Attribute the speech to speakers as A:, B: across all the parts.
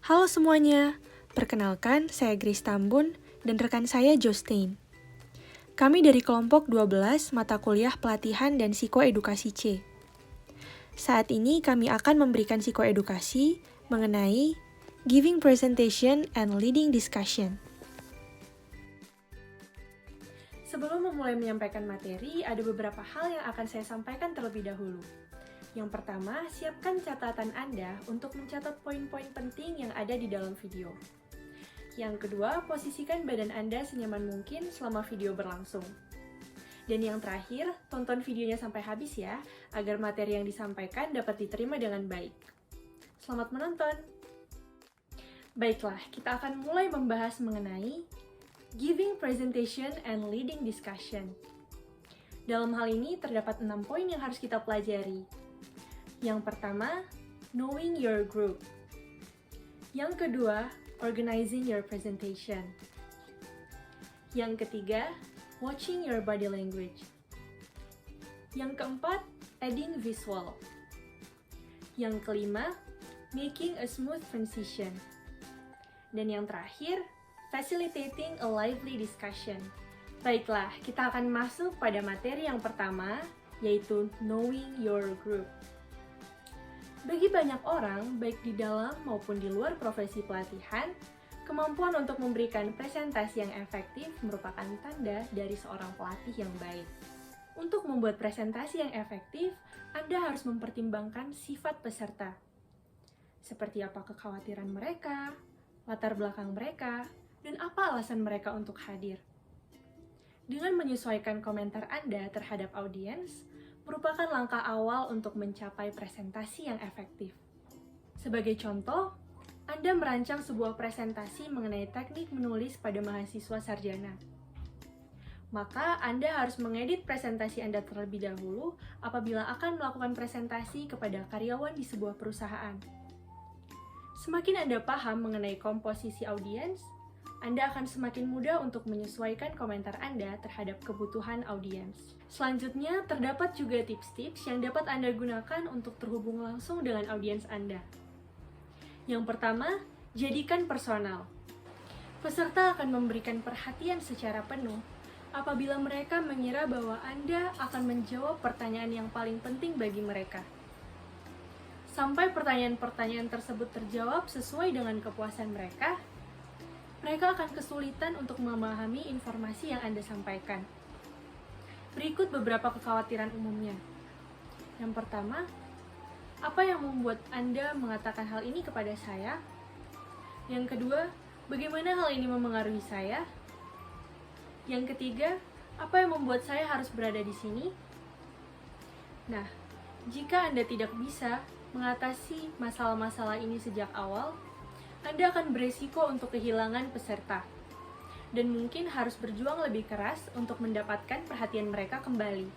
A: Halo semuanya, perkenalkan saya Grace Tambun dan rekan saya Jostain. Kami dari kelompok 12 mata kuliah pelatihan dan psikoedukasi C. Saat ini kami akan memberikan psikoedukasi mengenai giving presentation and leading discussion. Sebelum memulai menyampaikan materi, ada beberapa hal yang akan saya sampaikan terlebih dahulu. Yang pertama, siapkan catatan Anda untuk mencatat poin-poin penting yang ada di dalam video. Yang kedua, posisikan badan Anda senyaman mungkin selama video berlangsung. Dan yang terakhir, tonton videonya sampai habis ya, agar materi yang disampaikan dapat diterima dengan baik. Selamat menonton! Baiklah, kita akan mulai membahas mengenai giving presentation and leading discussion. Dalam hal ini, terdapat 6 poin yang harus kita pelajari. Yang pertama, knowing your group. Yang kedua, organizing your presentation. Yang ketiga, watching your body language. Yang keempat, adding visual. Yang kelima, making a smooth transition. Dan yang terakhir, facilitating a lively discussion. Baiklah, kita akan masuk pada materi yang pertama, yaitu knowing your group. Bagi banyak orang, baik di dalam maupun di luar profesi pelatihan, kemampuan untuk memberikan presentasi yang efektif merupakan tanda dari seorang pelatih yang baik. Untuk membuat presentasi yang efektif, Anda harus mempertimbangkan sifat peserta. Seperti apa kekhawatiran mereka, latar belakang mereka, dan apa alasan mereka untuk hadir. Dengan menyesuaikan komentar Anda terhadap audiens, merupakan langkah awal untuk mencapai presentasi yang efektif. Sebagai contoh, Anda merancang sebuah presentasi mengenai teknik menulis pada mahasiswa sarjana. Maka Anda harus mengedit presentasi Anda terlebih dahulu apabila akan melakukan presentasi kepada karyawan di sebuah perusahaan. Semakin Anda paham mengenai komposisi audiens, Anda akan semakin mudah untuk menyesuaikan komentar Anda terhadap kebutuhan audiens. Selanjutnya, terdapat juga tips-tips yang dapat Anda gunakan untuk terhubung langsung dengan audiens Anda. Yang pertama, jadikan personal. Peserta akan memberikan perhatian secara penuh apabila mereka mengira bahwa Anda akan menjawab pertanyaan yang paling penting bagi mereka. Sampai pertanyaan-pertanyaan tersebut terjawab sesuai dengan kepuasan mereka akan kesulitan untuk memahami informasi yang Anda sampaikan. Berikut beberapa kekhawatiran umumnya. Yang pertama, apa yang membuat Anda mengatakan hal ini kepada saya? Yang kedua, bagaimana hal ini memengaruhi saya? Yang ketiga, apa yang membuat saya harus berada di sini? Nah, jika Anda tidak bisa mengatasi masalah-masalah ini sejak awal, Anda akan beresiko untuk kehilangan peserta, dan mungkin harus berjuang lebih keras untuk mendapatkan perhatian mereka kembali.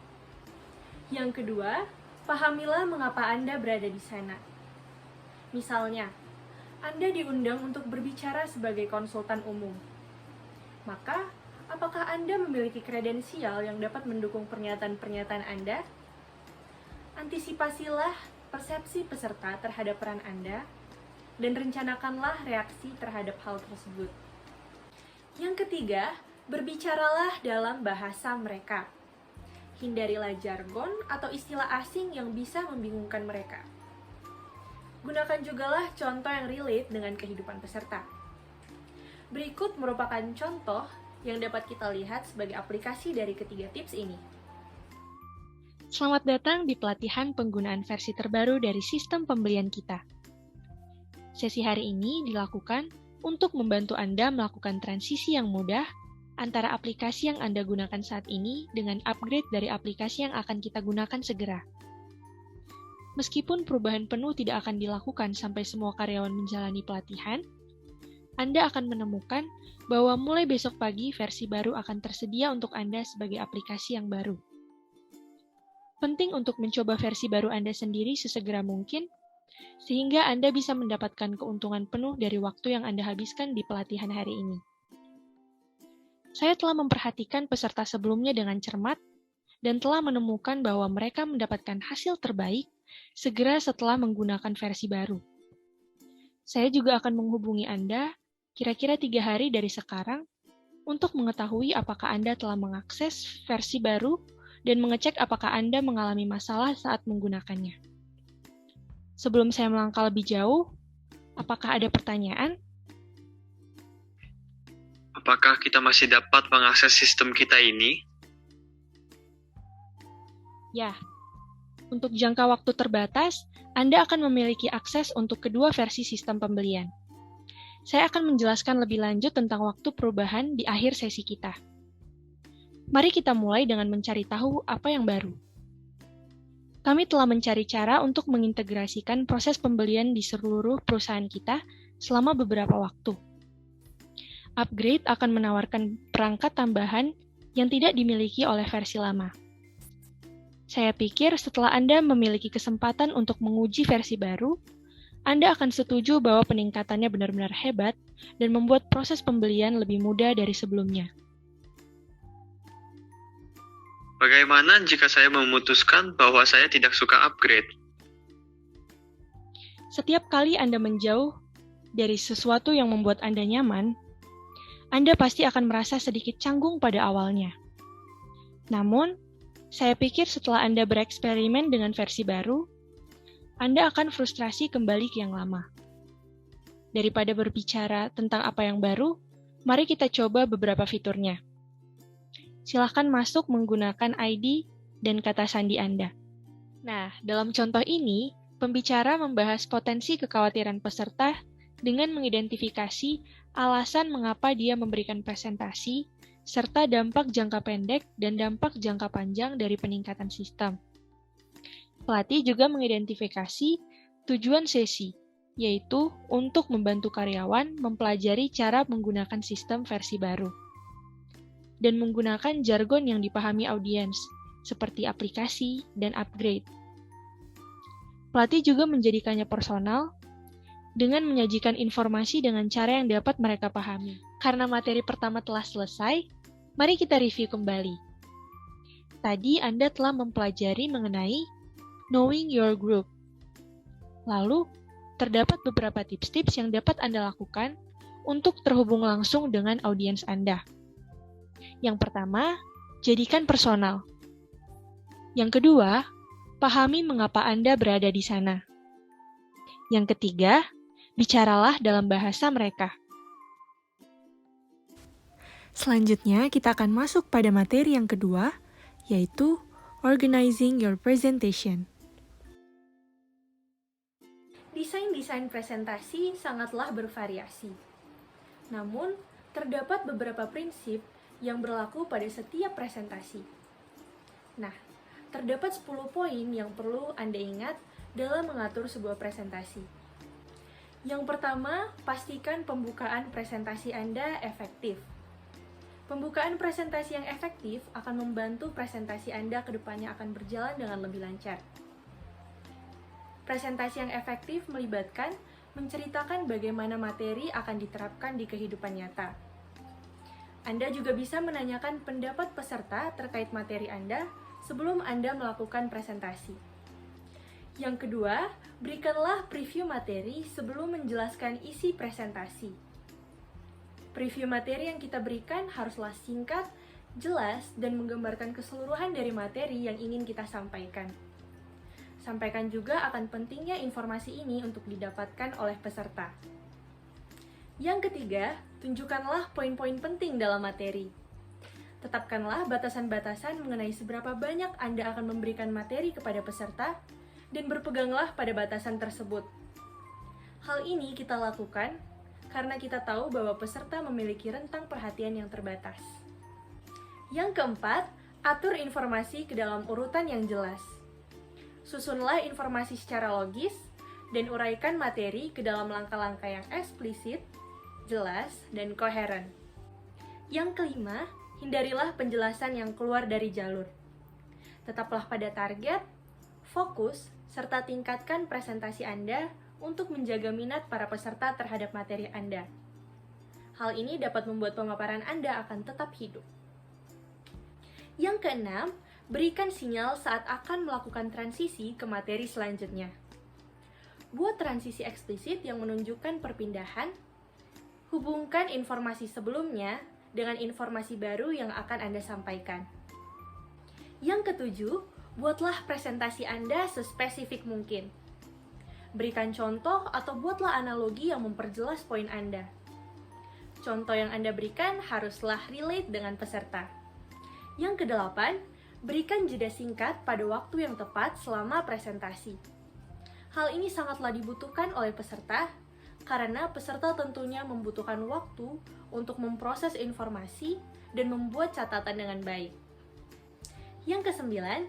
A: Yang kedua, pahamilah mengapa Anda berada di sana. Misalnya, Anda diundang untuk berbicara sebagai konsultan umum. Maka, apakah Anda memiliki kredensial yang dapat mendukung pernyataan-pernyataan Anda? Antisipasilah persepsi peserta terhadap peran Anda, dan rencanakanlah reaksi terhadap hal tersebut. Yang ketiga, berbicaralah dalam bahasa mereka. Hindarilah jargon atau istilah asing yang bisa membingungkan mereka. Gunakan jugalah contoh yang relate dengan kehidupan peserta. Berikut merupakan contoh yang dapat kita lihat sebagai aplikasi dari ketiga tips ini.
B: Selamat datang di pelatihan penggunaan versi terbaru dari sistem pembelian kita. Sesi hari ini dilakukan untuk membantu Anda melakukan transisi yang mudah antara aplikasi yang Anda gunakan saat ini dengan upgrade dari aplikasi yang akan kita gunakan segera. Meskipun perubahan penuh tidak akan dilakukan sampai semua karyawan menjalani pelatihan, Anda akan menemukan bahwa mulai besok pagi versi baru akan tersedia untuk Anda sebagai aplikasi yang baru. Penting untuk mencoba versi baru Anda sendiri sesegera mungkin, sehingga Anda bisa mendapatkan keuntungan penuh dari waktu yang Anda habiskan di pelatihan hari ini. Saya telah memperhatikan peserta sebelumnya dengan cermat, dan telah menemukan bahwa mereka mendapatkan hasil terbaik segera setelah menggunakan versi baru. Saya juga akan menghubungi Anda kira-kira 3 hari dari sekarang untuk mengetahui apakah Anda telah mengakses versi baru dan mengecek apakah Anda mengalami masalah saat menggunakannya. Sebelum saya melangkah lebih jauh, apakah ada pertanyaan?
C: Apakah kita masih dapat mengakses sistem kita ini?
B: Ya, untuk jangka waktu terbatas, Anda akan memiliki akses untuk kedua versi sistem pembelian. Saya akan menjelaskan lebih lanjut tentang waktu perubahan di akhir sesi kita. Mari kita mulai dengan mencari tahu apa yang baru. Kami telah mencari cara untuk mengintegrasikan proses pembelian di seluruh perusahaan kita selama beberapa waktu. Upgrade akan menawarkan perangkat tambahan yang tidak dimiliki oleh versi lama. Saya pikir setelah Anda memiliki kesempatan untuk menguji versi baru, Anda akan setuju bahwa peningkatannya benar-benar hebat dan membuat proses pembelian lebih mudah dari sebelumnya.
C: Bagaimana jika saya memutuskan bahwa saya tidak suka upgrade?
B: Setiap kali Anda menjauh dari sesuatu yang membuat Anda nyaman, Anda pasti akan merasa sedikit canggung pada awalnya. Namun, saya pikir setelah Anda bereksperimen dengan versi baru, Anda akan frustrasi kembali ke yang lama. Daripada berbicara tentang apa yang baru, mari kita coba beberapa fiturnya. Silahkan masuk menggunakan ID dan kata sandi Anda. Nah, dalam contoh ini, pembicara membahas potensi kekhawatiran peserta dengan mengidentifikasi alasan mengapa dia memberikan presentasi, serta dampak jangka pendek dan dampak jangka panjang dari peningkatan sistem. Pelatih juga mengidentifikasi tujuan sesi, yaitu untuk membantu karyawan mempelajari cara menggunakan sistem versi baru, dan menggunakan jargon yang dipahami audiens, seperti aplikasi dan upgrade. Pelatih juga menjadikannya personal, dengan menyajikan informasi dengan cara yang dapat mereka pahami. Karena materi pertama telah selesai, mari kita review kembali. Tadi Anda telah mempelajari mengenai Knowing Your Group. Lalu, terdapat beberapa tips-tips yang dapat Anda lakukan untuk terhubung langsung dengan audiens Anda. Yang pertama, jadikan personal. Yang kedua, pahami mengapa Anda berada di sana. Yang ketiga, bicaralah dalam bahasa mereka.
A: Selanjutnya, kita akan masuk pada materi yang kedua, yaitu Organizing Your Presentation. Desain-desain presentasi sangatlah bervariasi. Namun, terdapat beberapa prinsip yang berlaku pada setiap presentasi. Nah, terdapat 10 poin yang perlu Anda ingat dalam mengatur sebuah presentasi. Yang pertama, pastikan pembukaan presentasi Anda efektif. Pembukaan presentasi yang efektif akan membantu presentasi Anda ke depannya akan berjalan dengan lebih lancar. Presentasi yang efektif melibatkan menceritakan bagaimana materi akan diterapkan di kehidupan nyata. Anda juga bisa menanyakan pendapat peserta terkait materi Anda sebelum Anda melakukan presentasi. Yang kedua, berikanlah preview materi sebelum menjelaskan isi presentasi. Preview materi yang kita berikan haruslah singkat, jelas, dan menggambarkan keseluruhan dari materi yang ingin kita sampaikan. Sampaikan juga akan pentingnya informasi ini untuk didapatkan oleh peserta. Yang ketiga, tunjukkanlah poin-poin penting dalam materi. Tetapkanlah batasan-batasan mengenai seberapa banyak Anda akan memberikan materi kepada peserta, dan berpeganglah pada batasan tersebut. Hal ini kita lakukan karena kita tahu bahwa peserta memiliki rentang perhatian yang terbatas. Yang keempat, atur informasi ke dalam urutan yang jelas. Susunlah informasi secara logis, dan uraikan materi ke dalam langkah-langkah yang eksplisit, jelas, dan koheren. Yang kelima, hindarilah penjelasan yang keluar dari jalur. Tetaplah pada target, fokus, serta tingkatkan presentasi Anda untuk menjaga minat para peserta terhadap materi Anda. Hal ini dapat membuat pemaparan Anda akan tetap hidup. Yang keenam, berikan sinyal saat akan melakukan transisi ke materi selanjutnya. buat transisi eksplisit yang menunjukkan perpindahan, hubungkan informasi sebelumnya dengan informasi baru yang akan Anda sampaikan. Yang ketujuh, buatlah presentasi Anda sespesifik mungkin. Berikan contoh atau buatlah analogi yang memperjelas poin Anda. Contoh yang Anda berikan haruslah relate dengan peserta. Yang kedelapan, berikan jeda singkat pada waktu yang tepat selama presentasi. Hal ini sangatlah dibutuhkan oleh peserta, karena peserta tentunya membutuhkan waktu untuk memproses informasi dan membuat catatan dengan baik. Yang kesembilan,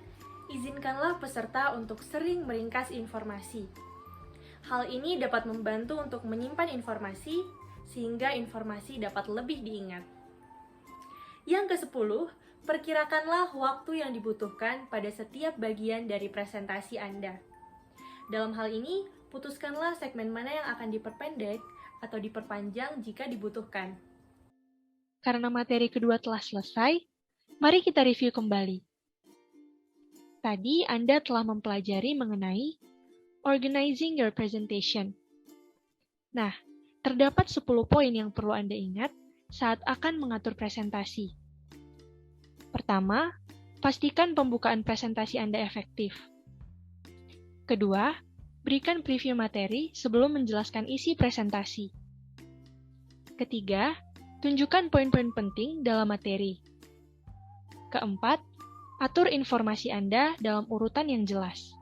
A: izinkanlah peserta untuk sering meringkas informasi. Hal ini dapat membantu untuk menyimpan informasi, sehingga informasi dapat lebih diingat. Yang kesepuluh, perkirakanlah waktu yang dibutuhkan pada setiap bagian dari presentasi Anda. Dalam hal ini, putuskanlah segmen mana yang akan diperpendek atau diperpanjang jika dibutuhkan.
B: Karena materi kedua telah selesai, mari kita review kembali. Tadi Anda telah mempelajari mengenai organizing your presentation. Nah, terdapat 10 poin yang perlu Anda ingat saat akan mengatur presentasi. Pertama, pastikan pembukaan presentasi Anda efektif. Kedua, berikan preview materi sebelum menjelaskan isi presentasi. Ketiga, tunjukkan poin-poin penting dalam materi. Keempat, atur informasi Anda dalam urutan yang jelas.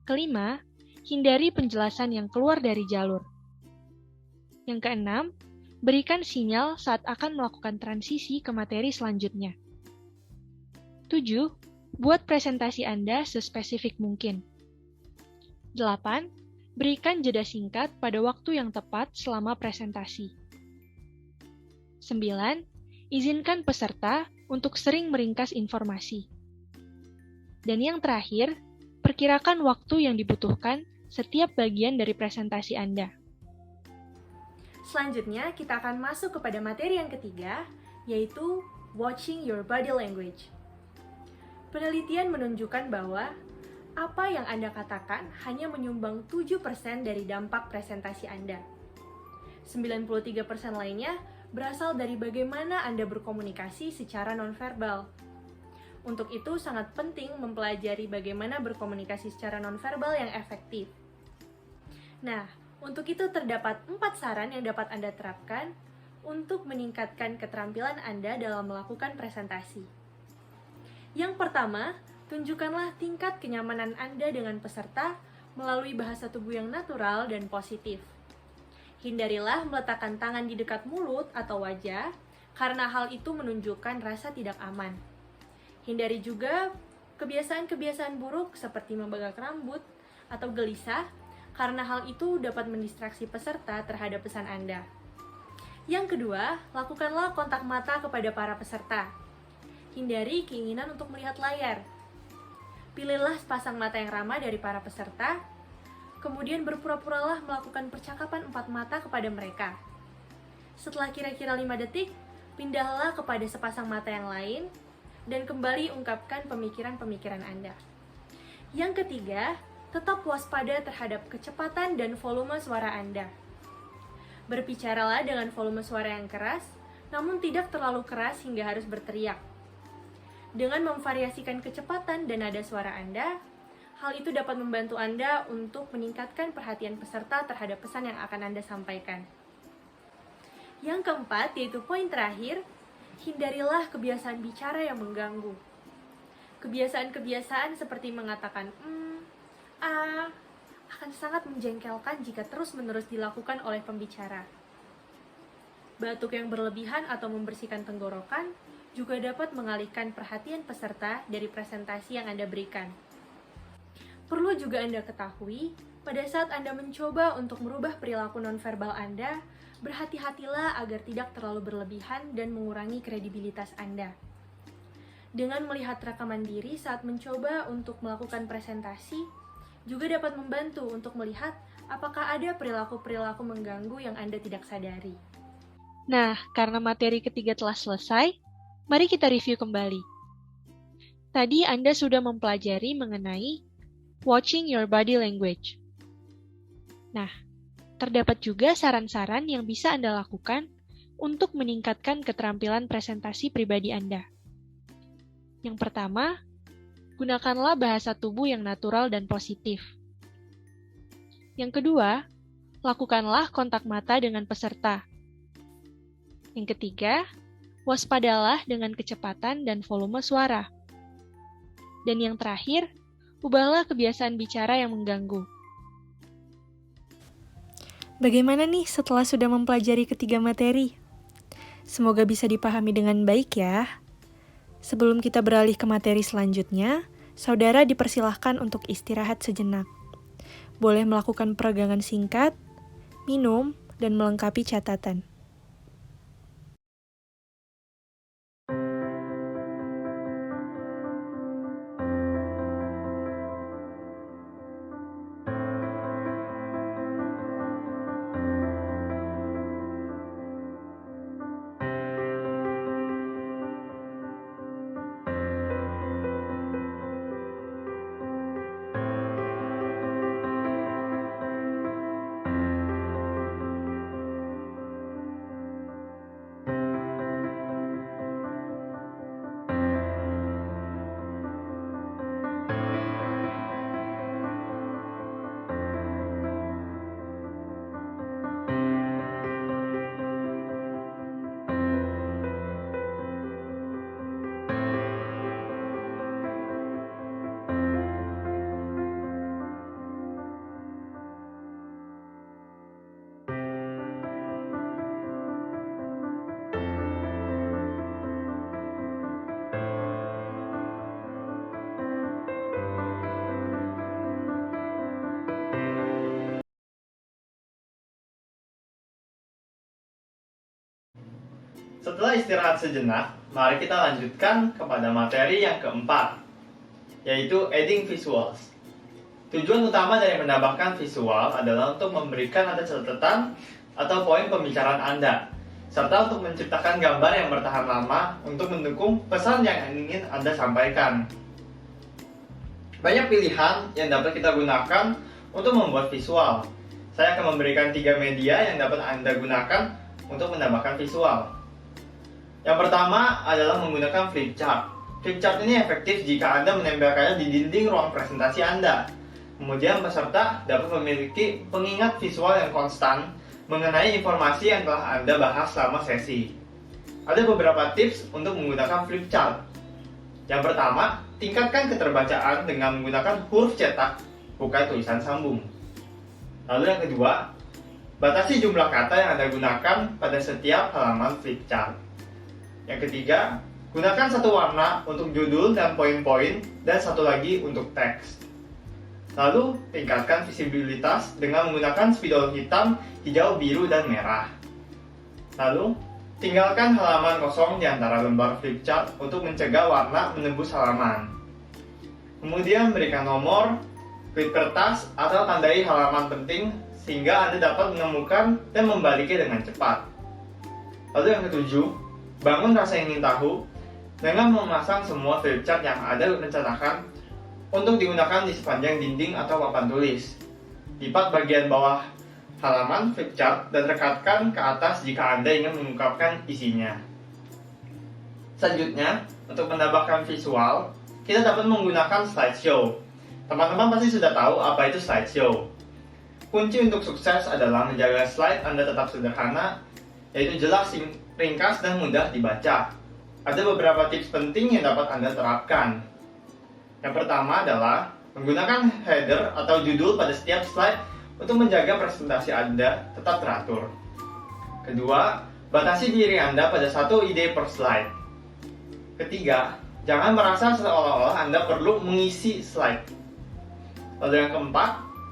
B: Kelima, hindari penjelasan yang keluar dari jalur. Yang keenam, berikan sinyal saat akan melakukan transisi ke materi selanjutnya. 7. Buat presentasi Anda sespesifik mungkin. 8. Berikan jeda singkat pada waktu yang tepat selama presentasi. 9. Izinkan peserta untuk sering meringkas informasi. Dan yang terakhir, perkirakan waktu yang dibutuhkan setiap bagian dari presentasi Anda.
A: Selanjutnya, kita akan masuk kepada materi yang ketiga, yaitu watching your body language. Penelitian menunjukkan bahwa apa yang Anda katakan hanya menyumbang 7% dari dampak presentasi Anda. 93% lainnya berasal dari bagaimana Anda berkomunikasi secara nonverbal. Untuk itu sangat penting mempelajari bagaimana berkomunikasi secara nonverbal yang efektif. Nah, untuk itu terdapat 4 saran yang dapat Anda terapkan untuk meningkatkan keterampilan Anda dalam melakukan presentasi. Yang pertama, tunjukkanlah tingkat kenyamanan Anda dengan peserta melalui bahasa tubuh yang natural dan positif. Hindarilah meletakkan tangan di dekat mulut atau wajah, karena hal itu menunjukkan rasa tidak aman. Hindari juga kebiasaan-kebiasaan buruk seperti membengkak rambut atau gelisah, karena hal itu dapat mendistraksi peserta terhadap pesan Anda. Yang kedua, lakukanlah kontak mata kepada para peserta. Hindari keinginan untuk melihat layar. Pilihlah sepasang mata yang ramah dari para peserta, kemudian berpura-puralah melakukan percakapan 4 mata kepada mereka. Setelah kira-kira 5 detik, pindahlah kepada sepasang mata yang lain, dan kembali ungkapkan pemikiran-pemikiran Anda. Yang ketiga, tetap waspada terhadap kecepatan dan volume suara Anda. Berbicaralah dengan volume suara yang keras, namun tidak terlalu keras hingga harus berteriak. Dengan memvariasikan kecepatan dan nada suara Anda, hal itu dapat membantu Anda untuk meningkatkan perhatian peserta terhadap pesan yang akan Anda sampaikan. Yang keempat, yaitu poin terakhir, hindarilah kebiasaan bicara yang mengganggu. Kebiasaan-kebiasaan seperti mengatakan akan sangat menjengkelkan jika terus-menerus dilakukan oleh pembicara. Batuk yang berlebihan atau membersihkan tenggorokan juga dapat mengalihkan perhatian peserta dari presentasi yang Anda berikan. Perlu juga Anda ketahui, pada saat Anda mencoba untuk merubah perilaku nonverbal Anda, berhati-hatilah agar tidak terlalu berlebihan dan mengurangi kredibilitas Anda. Dengan melihat rekaman diri saat mencoba untuk melakukan presentasi, juga dapat membantu untuk melihat apakah ada perilaku-perilaku mengganggu yang Anda tidak sadari.
B: Nah, karena materi ketiga telah selesai, mari kita review kembali. Tadi Anda sudah mempelajari mengenai watching your body language. Terdapat juga saran-saran yang bisa Anda lakukan untuk meningkatkan keterampilan presentasi pribadi Anda. Yang pertama, gunakanlah bahasa tubuh yang natural dan positif. Yang kedua, lakukanlah kontak mata dengan peserta. Yang ketiga, waspadalah dengan kecepatan dan volume suara. Dan yang terakhir, ubahlah kebiasaan bicara yang mengganggu.
A: Bagaimana nih setelah sudah mempelajari ketiga materi? Semoga bisa dipahami dengan baik ya. Sebelum kita beralih ke materi selanjutnya, saudara dipersilahkan untuk istirahat sejenak. Boleh melakukan peregangan singkat, minum, dan melengkapi catatan.
D: Setelah istirahat sejenak, mari kita lanjutkan kepada materi yang keempat, yaitu adding visuals. Tujuan utama dari menambahkan visual adalah untuk memberikan Anda catatan atau poin pembicaraan Anda, serta untuk menciptakan gambar yang bertahan lama untuk mendukung pesan yang ingin Anda sampaikan. Banyak pilihan yang dapat kita gunakan untuk membuat visual. Saya akan memberikan 3 media yang dapat Anda gunakan untuk menambahkan visual. Yang pertama adalah menggunakan flip chart. Flip chart ini efektif jika Anda menempelkannya di dinding ruang presentasi Anda. Kemudian peserta dapat memiliki pengingat visual yang konstan mengenai informasi yang telah Anda bahas selama sesi. Ada beberapa tips untuk menggunakan flip chart. Yang pertama, tingkatkan keterbacaan dengan menggunakan huruf cetak, bukan tulisan sambung. Lalu yang kedua, batasi jumlah kata yang Anda gunakan pada setiap halaman flip chart. Yang ketiga, gunakan satu warna untuk judul dan poin-poin dan satu lagi untuk teks. Lalu, tingkatkan visibilitas dengan menggunakan spidol hitam, hijau, biru, dan merah. Lalu, tinggalkan halaman kosong di antara lembar flip chart untuk mencegah warna menembus halaman. Kemudian, berikan nomor, klip kertas, atau tandai halaman penting sehingga Anda dapat menemukan dan membaliknya dengan cepat. Lalu yang ketujuh, bangun rasa ingin tahu dengan memasang semua flip chart yang ada rencanakan untuk digunakan di sepanjang dinding atau papan tulis. Lipat bagian bawah halaman flip chart dan rekatkan ke atas jika Anda ingin mengungkapkan isinya. Selanjutnya, untuk menambahkan visual, kita dapat menggunakan slideshow. Teman-teman pasti sudah tahu apa itu slideshow. Kunci untuk sukses adalah menjaga slide Anda tetap sederhana, yaitu jelas, ringkas, dan mudah dibaca. Ada beberapa tips penting yang dapat Anda terapkan. Yang pertama adalah menggunakan header atau judul pada setiap slide untuk menjaga presentasi Anda tetap teratur. Kedua, batasi diri Anda pada satu ide per slide. Ketiga, jangan merasa seolah-olah Anda perlu mengisi slide. Lalu yang keempat,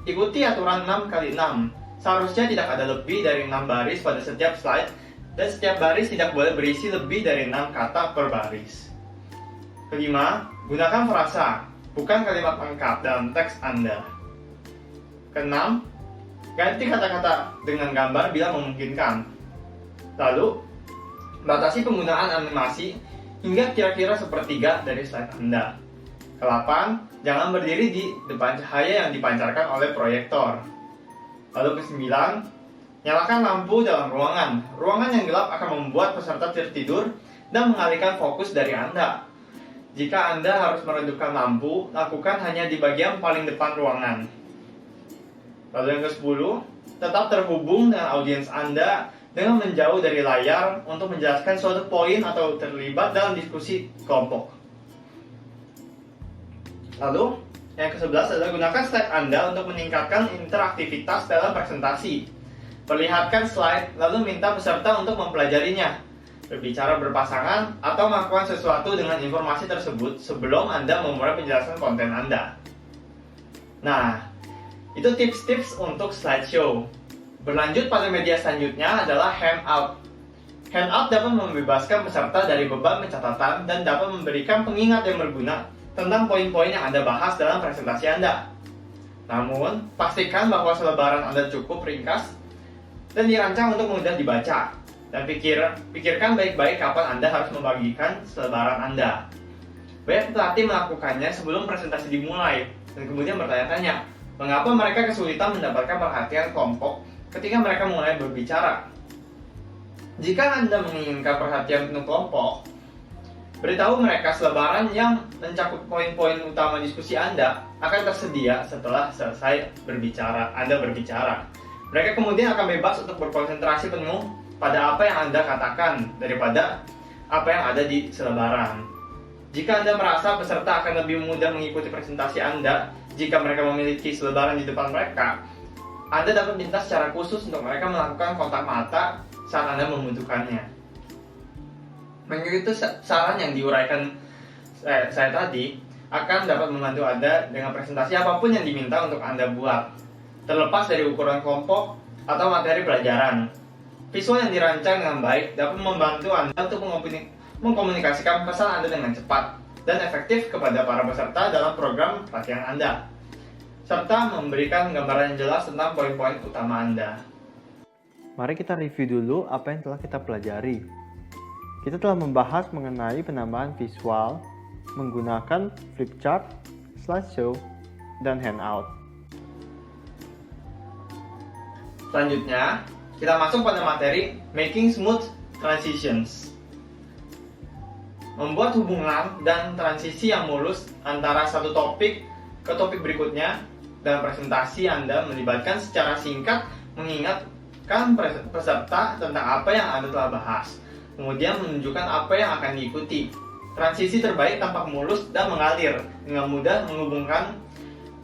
D: ikuti aturan 6x6. Seharusnya tidak ada lebih dari 6 baris pada setiap slide, dan setiap baris tidak boleh berisi lebih dari 6 kata per baris. Kelima, gunakan frasa, bukan kalimat lengkap dalam teks Anda. Keenam, ganti kata-kata dengan gambar bila memungkinkan. Lalu, batasi penggunaan animasi hingga kira-kira sepertiga dari slide Anda. Kedelapan, jangan berdiri di depan cahaya yang dipancarkan oleh proyektor. Lalu ke-9, nyalakan lampu dalam ruangan. Ruangan yang gelap akan membuat peserta tertidur dan mengalihkan fokus dari Anda. Jika Anda harus meredupkan lampu, lakukan hanya di bagian paling depan ruangan. Lalu yang ke-10, tetap terhubung dengan audiens Anda dengan menjauh dari layar untuk menjelaskan suatu poin atau terlibat dalam diskusi kelompok. Lalu, yang ke-11 adalah gunakan slide Anda untuk meningkatkan interaktivitas dalam presentasi. Perlihatkan slide, lalu minta peserta untuk mempelajarinya, berbicara berpasangan, atau melakukan sesuatu dengan informasi tersebut sebelum Anda memulai penjelasan konten Anda. Nah, itu tips-tips untuk slideshow. Berlanjut pada media selanjutnya adalah handout. Handout dapat membebaskan peserta dari beban pencatatan dan dapat memberikan pengingat yang berguna tentang poin-poin yang Anda bahas dalam presentasi Anda. Namun, pastikan bahwa selebaran Anda cukup ringkas dan dirancang untuk mudah dibaca. Dan pikirkan baik-baik kapan Anda harus membagikan selebaran Anda. Banyak pelatih melakukannya sebelum presentasi dimulai, dan kemudian bertanya-tanya, mengapa mereka kesulitan mendapatkan perhatian kelompok ketika mereka mulai berbicara. Jika Anda menginginkan perhatian penuh kelompok, beritahu mereka selebaran yang mencakup poin-poin utama diskusi Anda akan tersedia setelah selesai Anda berbicara. Mereka kemudian akan bebas untuk berkonsentrasi penuh pada apa yang Anda katakan daripada apa yang ada di selebaran. Jika Anda merasa peserta akan lebih mudah mengikuti presentasi Anda jika mereka memiliki selebaran di depan mereka, Anda dapat minta secara khusus untuk mereka melakukan kontak mata saat Anda membutuhkannya. Mengikuti saran yang diuraikan saya tadi akan dapat membantu Anda dengan presentasi apapun yang diminta untuk Anda buat, terlepas dari ukuran kelompok atau materi pelajaran. Visual yang dirancang dengan baik dapat membantu Anda untuk mengkomunikasikan pesan Anda dengan cepat dan efektif kepada para peserta dalam program pelatihan Anda, serta memberikan gambaran yang jelas tentang poin-poin utama Anda.
E: Mari kita review dulu apa yang telah kita pelajari. Kita telah membahas mengenai penambahan visual menggunakan flip chart, slideshow, dan handout.
D: Selanjutnya, kita masuk pada materi Making Smooth Transitions. Membuat hubungan dan transisi yang mulus antara satu topik ke topik berikutnya dalam presentasi Anda melibatkan secara singkat mengingatkan peserta tentang apa yang Anda telah bahas, kemudian menunjukkan apa yang akan diikuti. Transisi terbaik tampak mulus dan mengalir, dengan mudah menghubungkan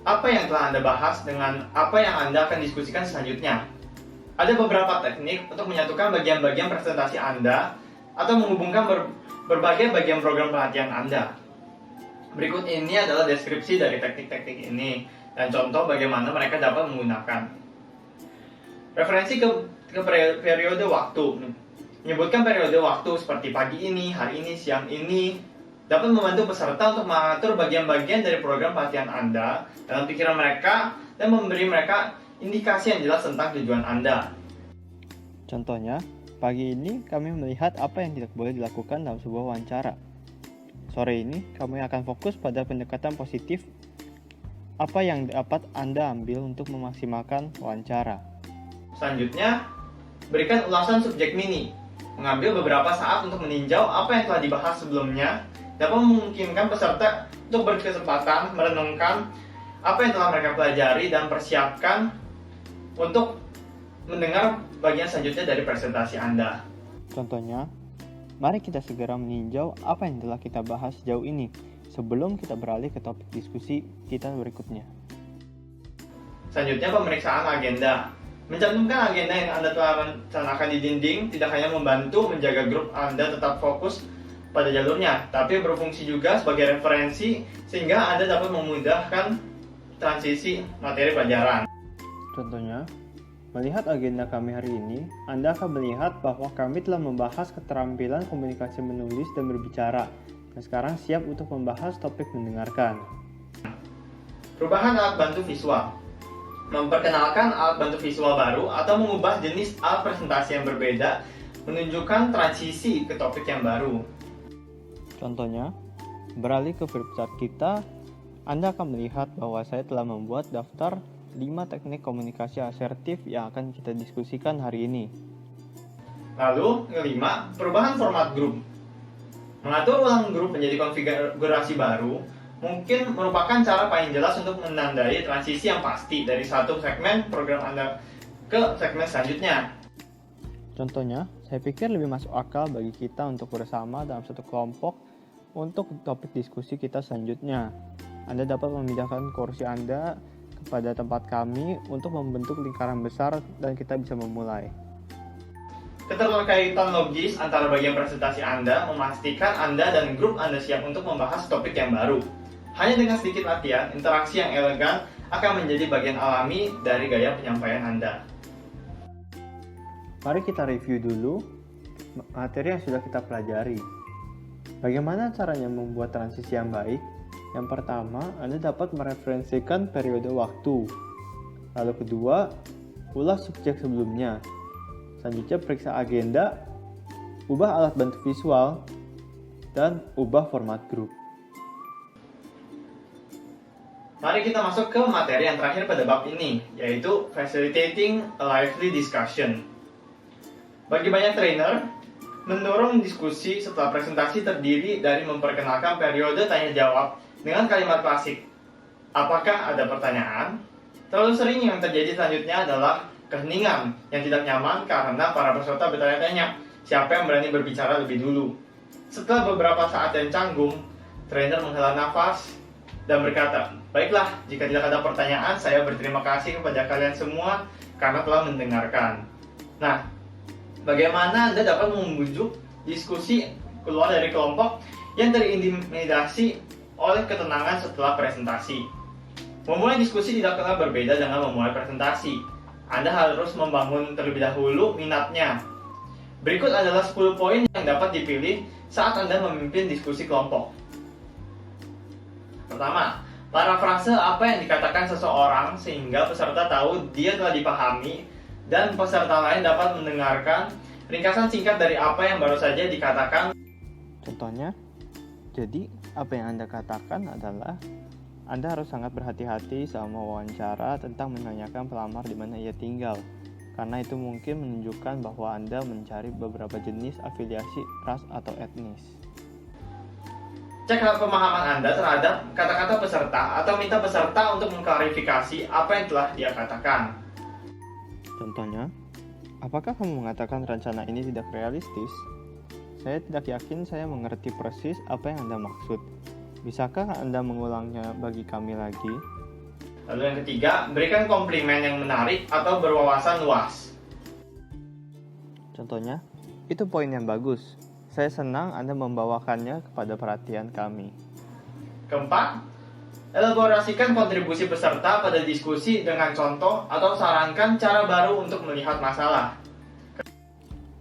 D: apa yang telah Anda bahas dengan apa yang Anda akan diskusikan selanjutnya. Ada beberapa teknik untuk menyatukan bagian-bagian presentasi Anda atau menghubungkan berbagai bagian program pelatihan Anda. Berikut ini adalah deskripsi dari teknik-teknik ini dan contoh bagaimana mereka dapat menggunakan. Referensi ke periode waktu. Menyebutkan periode waktu seperti pagi ini, hari ini, siang ini dapat membantu peserta untuk mengatur bagian-bagian dari program pelatihan Anda dalam pikiran mereka dan memberi mereka indikasi yang jelas tentang tujuan Anda.
E: Contohnya, pagi ini kami melihat apa yang tidak boleh dilakukan dalam sebuah wawancara. Sore ini, kami akan fokus pada pendekatan positif apa yang dapat Anda ambil untuk memaksimalkan wawancara.
D: Selanjutnya, berikan ulasan subjek mini. Mengambil beberapa saat untuk meninjau apa yang telah dibahas sebelumnya dapat memungkinkan peserta untuk berkesempatan merenungkan apa yang telah mereka pelajari dan persiapkan untuk mendengar bagian selanjutnya dari presentasi Anda.
E: Contohnya, mari kita segera meninjau apa yang telah kita bahas sejauh ini sebelum kita beralih ke topik diskusi kita berikutnya.
D: Selanjutnya, pemeriksaan agenda. Mencantumkan agenda yang Anda telah rencanakan di dinding tidak hanya membantu menjaga grup Anda tetap fokus pada jalurnya, tapi berfungsi juga sebagai referensi sehingga Anda dapat memudahkan transisi materi pelajaran.
E: Contohnya, melihat agenda kami hari ini, Anda akan melihat bahwa kami telah membahas keterampilan komunikasi menulis dan berbicara, dan sekarang siap untuk membahas topik mendengarkan.
D: Perubahan alat bantu visual. Memperkenalkan alat bantu visual baru atau mengubah jenis alat presentasi yang berbeda menunjukkan transisi ke topik yang baru.
E: Contohnya, beralih ke flip chart kita, Anda akan melihat bahwa saya telah membuat daftar 5 teknik komunikasi asertif yang akan kita diskusikan hari ini.
D: Lalu, kelima, perubahan format grup. Mengatur ulang grup menjadi konfigurasi baru mungkin merupakan cara paling jelas untuk menandai transisi yang pasti dari satu segmen program Anda ke segmen selanjutnya.
E: Contohnya, saya pikir lebih masuk akal bagi kita untuk bersama dalam satu kelompok untuk topik diskusi kita selanjutnya. Anda dapat memindahkan kursi Anda kepada tempat kami untuk membentuk lingkaran besar dan kita bisa memulai.
D: Keterkaitan logis antara bagian presentasi Anda memastikan Anda dan grup Anda siap untuk membahas topik yang baru. Hanya dengan sedikit latihan, interaksi yang elegan akan menjadi bagian alami dari gaya penyampaian Anda.
E: Mari kita review dulu materi yang sudah kita pelajari. Bagaimana caranya membuat transisi yang baik? Yang pertama, Anda dapat mereferensikan periode waktu. Lalu kedua, ulas subjek sebelumnya. Selanjutnya periksa agenda, ubah alat bantu visual, dan ubah format grup.
D: Mari kita masuk ke materi yang terakhir pada bab ini, yaitu Facilitating a Lively Discussion. Bagi banyak trainer, mendorong diskusi setelah presentasi terdiri dari memperkenalkan periode tanya-jawab dengan kalimat klasik. Apakah ada pertanyaan? Terlalu sering yang terjadi selanjutnya adalah keheningan yang tidak nyaman karena para peserta bertanya-tanya, siapa yang berani berbicara lebih dulu. Setelah beberapa saat yang canggung, trainer menghela nafas dan berkata, baiklah, jika tidak ada pertanyaan, saya berterima kasih kepada kalian semua karena telah mendengarkan. Nah, bagaimana Anda dapat membujuk diskusi keluar dari kelompok yang terintimidasi oleh ketenangan setelah presentasi? Memulai diskusi tidak pernah berbeda dengan memulai presentasi. Anda harus membangun terlebih dahulu minatnya. Berikut adalah 10 poin yang dapat dipilih saat Anda memimpin diskusi kelompok. Pertama, parafrase apa yang dikatakan seseorang sehingga peserta tahu dia telah dipahami dan peserta lain dapat mendengarkan ringkasan singkat dari apa yang baru saja dikatakan.
E: Contohnya, jadi apa yang Anda katakan adalah Anda harus sangat berhati-hati selama wawancara tentang menanyakan pelamar di mana ia tinggal, karena itu mungkin menunjukkan bahwa Anda mencari beberapa jenis afiliasi ras atau etnis.
D: Cek pemahaman Anda terhadap kata-kata peserta atau minta peserta untuk mengklarifikasi apa yang telah dia katakan.
E: Contohnya, apakah kamu mengatakan rencana ini tidak realistis? Saya tidak yakin saya mengerti persis apa yang Anda maksud. Bisakah Anda mengulangnya bagi kami lagi?
D: Lalu yang ketiga, berikan komplimen yang menarik atau berwawasan luas.
E: Contohnya, itu poin yang bagus. Saya senang Anda membawakannya kepada perhatian kami.
D: Keempat, elaborasikan kontribusi peserta pada diskusi dengan contoh atau sarankan cara baru untuk melihat masalah.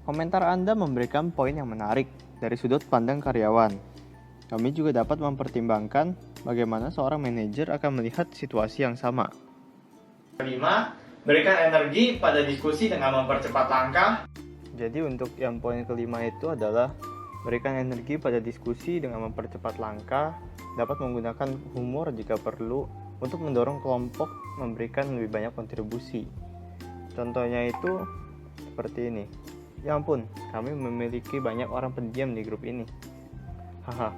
E: Komentar Anda memberikan poin yang menarik dari sudut pandang karyawan. Kami juga dapat mempertimbangkan bagaimana seorang manajer akan melihat situasi yang sama.
D: Kelima, berikan energi pada diskusi dengan mempercepat langkah.
E: Jadi untuk yang poin kelima itu adalah berikan energi pada diskusi dengan mempercepat langkah, dapat menggunakan humor jika perlu untuk mendorong kelompok memberikan lebih banyak kontribusi. Contohnya itu seperti ini. Ya ampun, kami memiliki banyak orang pendiam di grup ini. Haha.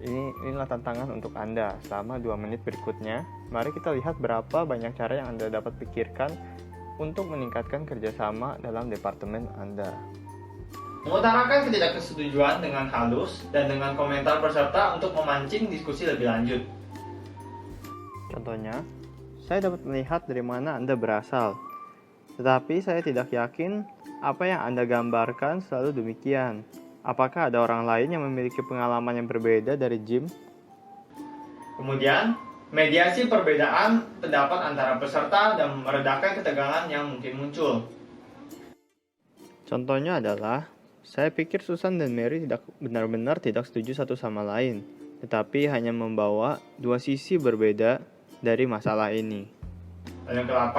E: Inilah tantangan untuk Anda. Selama 2 menit berikutnya, mari kita lihat berapa banyak cara yang Anda dapat pikirkan untuk meningkatkan kerjasama dalam departemen Anda.
D: Mengutarakan ketidaksetujuan dengan halus dan dengan komentar peserta untuk memancing diskusi lebih lanjut.
E: Contohnya, saya dapat melihat dari mana Anda berasal. Tetapi saya tidak yakin apa yang Anda gambarkan selalu demikian. Apakah ada orang lain yang memiliki pengalaman yang berbeda dari Jim?
D: Kemudian, mediasi perbedaan pendapat antara peserta dan meredakan ketegangan yang mungkin muncul.
E: Contohnya adalah, saya pikir Susan dan Mary benar-benar tidak setuju satu sama lain, tetapi hanya membawa 2 sisi berbeda dari masalah ini.
D: Dan yang ke-8,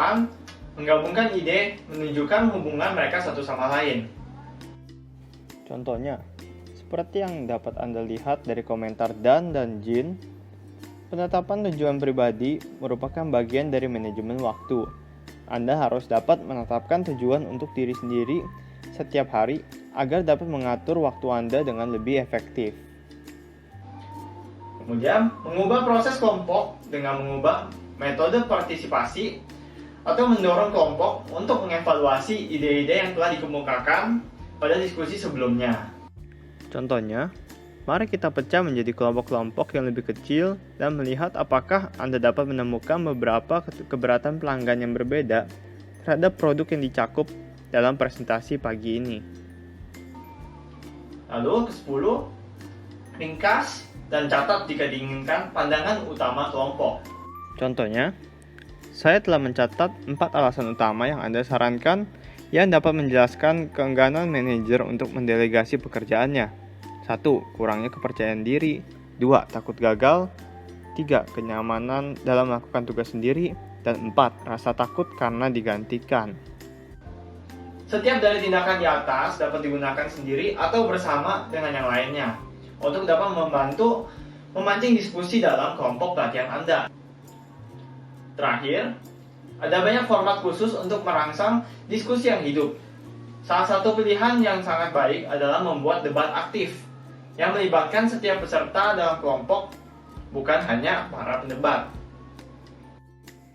D: menggabungkan ide menunjukkan hubungan mereka satu sama lain.
E: Contohnya, seperti yang dapat Anda lihat dari komentar Dan dan Jin, Penetapan tujuan pribadi merupakan bagian dari manajemen waktu. Anda harus dapat menetapkan tujuan untuk diri sendiri setiap hari agar dapat mengatur waktu Anda dengan lebih efektif.
D: Kemudian, mengubah proses kelompok dengan mengubah metode partisipasi atau mendorong kelompok untuk mengevaluasi ide-ide yang telah dikemukakan pada diskusi sebelumnya.
E: Contohnya, mari kita pecah menjadi kelompok-kelompok yang lebih kecil dan melihat apakah Anda dapat menemukan beberapa keberatan pelanggan yang berbeda terhadap produk yang dicakup dalam presentasi pagi ini.
D: Lalu ke-10, ringkas dan catat jika diinginkan pandangan utama kelompok.
E: Contohnya, saya telah mencatat 4 alasan utama yang Anda sarankan yang dapat menjelaskan keengganan manajer untuk mendelegasi pekerjaannya. 1. Kurangnya kepercayaan diri. 2. Takut gagal. 3. Kenyamanan dalam melakukan tugas sendiri. Dan 4. Rasa takut karena digantikan.
D: Setiap dari tindakan di atas dapat digunakan sendiri atau bersama dengan yang lainnya untuk dapat membantu memancing diskusi dalam kelompok pelatihan Anda. Terakhir, ada banyak format khusus untuk merangsang diskusi yang hidup. Salah satu pilihan yang sangat baik adalah membuat debat aktif yang melibatkan setiap peserta dalam kelompok, bukan hanya para pendebat.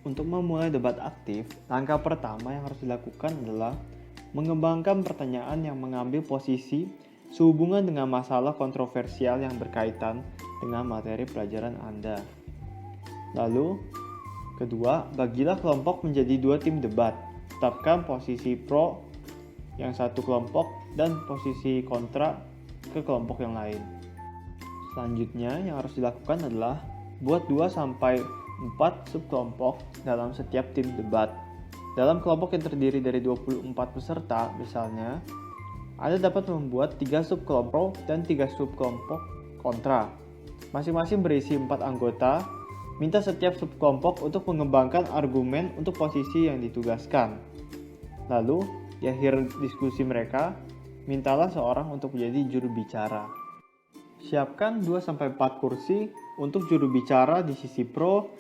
E: Untuk memulai debat aktif, langkah pertama yang harus dilakukan adalah mengembangkan pertanyaan yang mengambil posisi sehubungan dengan masalah kontroversial yang berkaitan dengan materi pelajaran Anda. Lalu, kedua, bagilah kelompok menjadi 2 tim debat. Tetapkan posisi pro yang satu kelompok dan posisi kontra ke kelompok yang lain. Selanjutnya yang harus dilakukan adalah buat 2-4 subkelompok dalam setiap tim debat. Dalam kelompok yang terdiri dari 24 peserta, misalnya, Anda dapat membuat 3 subkelompok dan 3 subkelompok kontra. Masing-masing berisi 4 anggota. Minta setiap subkelompok untuk mengembangkan argumen untuk posisi yang ditugaskan. Lalu, di akhir diskusi mereka, mintalah seorang untuk menjadi juru bicara. Siapkan 2-4 kursi untuk juru bicara di sisi pro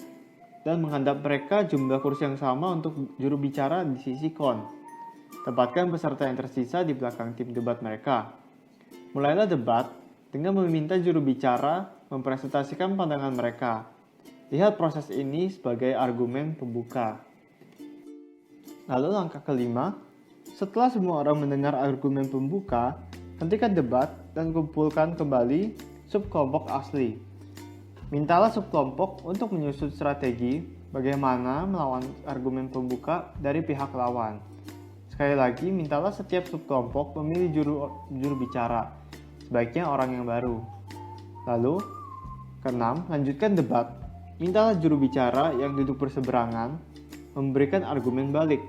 E: dan menghadap mereka jumlah kursi yang sama untuk juru bicara di sisi kon. Tempatkan peserta yang tersisa di belakang tim debat mereka. Mulailah debat dengan meminta juru bicara mempresentasikan pandangan mereka. Lihat proses ini sebagai argumen pembuka. Lalu langkah kelima, setelah semua orang mendengar argumen pembuka, hentikan debat dan kumpulkan kembali subkelompok asli. Mintalah subkelompok untuk menyusun strategi bagaimana melawan argumen pembuka dari pihak lawan. Sekali lagi, mintalah setiap subkelompok memilih juru bicara, sebaiknya orang yang baru. Lalu, keenam, lanjutkan debat. Mintalah juru bicara yang duduk berseberangan memberikan argumen balik.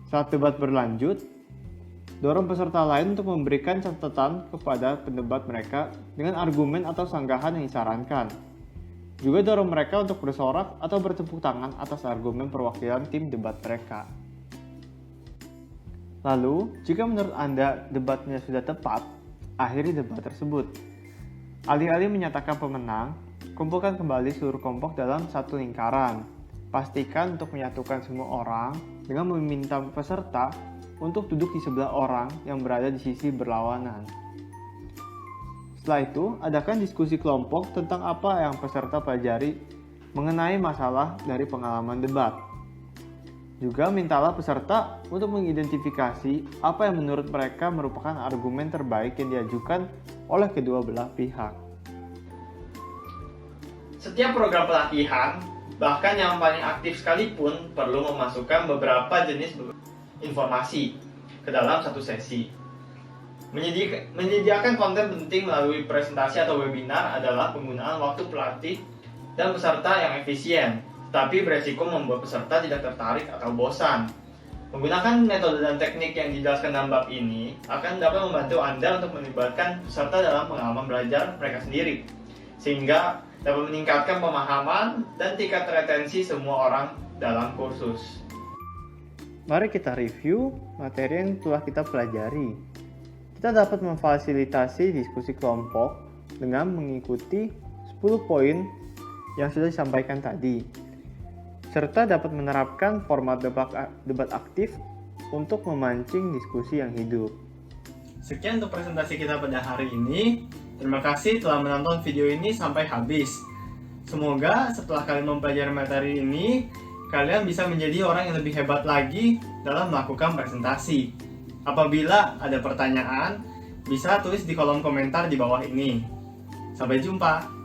E: Saat debat berlanjut, dorong peserta lain untuk memberikan catatan kepada pendebat mereka dengan argumen atau sanggahan yang disarankan. Juga dorong mereka untuk bersorak atau bertepuk tangan atas argumen perwakilan tim debat mereka. Lalu, jika menurut Anda debatnya sudah tepat, akhiri debat tersebut. Alih-alih menyatakan pemenang, kumpulkan kembali seluruh kelompok dalam satu lingkaran. Pastikan untuk menyatukan semua orang dengan meminta peserta untuk duduk di sebelah orang yang berada di sisi berlawanan. Setelah itu, adakan diskusi kelompok tentang apa yang peserta pelajari mengenai masalah dari pengalaman debat. Juga mintalah peserta untuk mengidentifikasi apa yang menurut mereka merupakan argumen terbaik yang diajukan oleh kedua belah pihak.
D: Setiap program pelatihan, bahkan yang paling aktif sekalipun, perlu memasukkan beberapa jenis informasi ke dalam satu sesi. Menyediakan konten penting melalui presentasi atau webinar adalah penggunaan waktu pelatih dan peserta yang efisien, tapi beresiko membuat peserta tidak tertarik atau bosan. Menggunakan metode dan teknik yang dijelaskan dalam bab ini akan dapat membantu Anda untuk melibatkan peserta dalam pengalaman belajar mereka sendiri, sehingga dapat meningkatkan pemahaman dan tingkat retensi semua orang dalam kursus.
E: Mari kita review materi yang telah kita pelajari. Kita dapat memfasilitasi diskusi kelompok dengan mengikuti 10 poin yang sudah disampaikan tadi, serta dapat menerapkan format debat aktif untuk memancing diskusi yang hidup.
D: Sekian untuk presentasi kita pada hari ini. Terima kasih telah menonton video ini sampai habis. Semoga setelah kalian mempelajari materi ini, kalian bisa menjadi orang yang lebih hebat lagi dalam melakukan presentasi. Apabila ada pertanyaan, bisa tulis di kolom komentar di bawah ini. Sampai jumpa!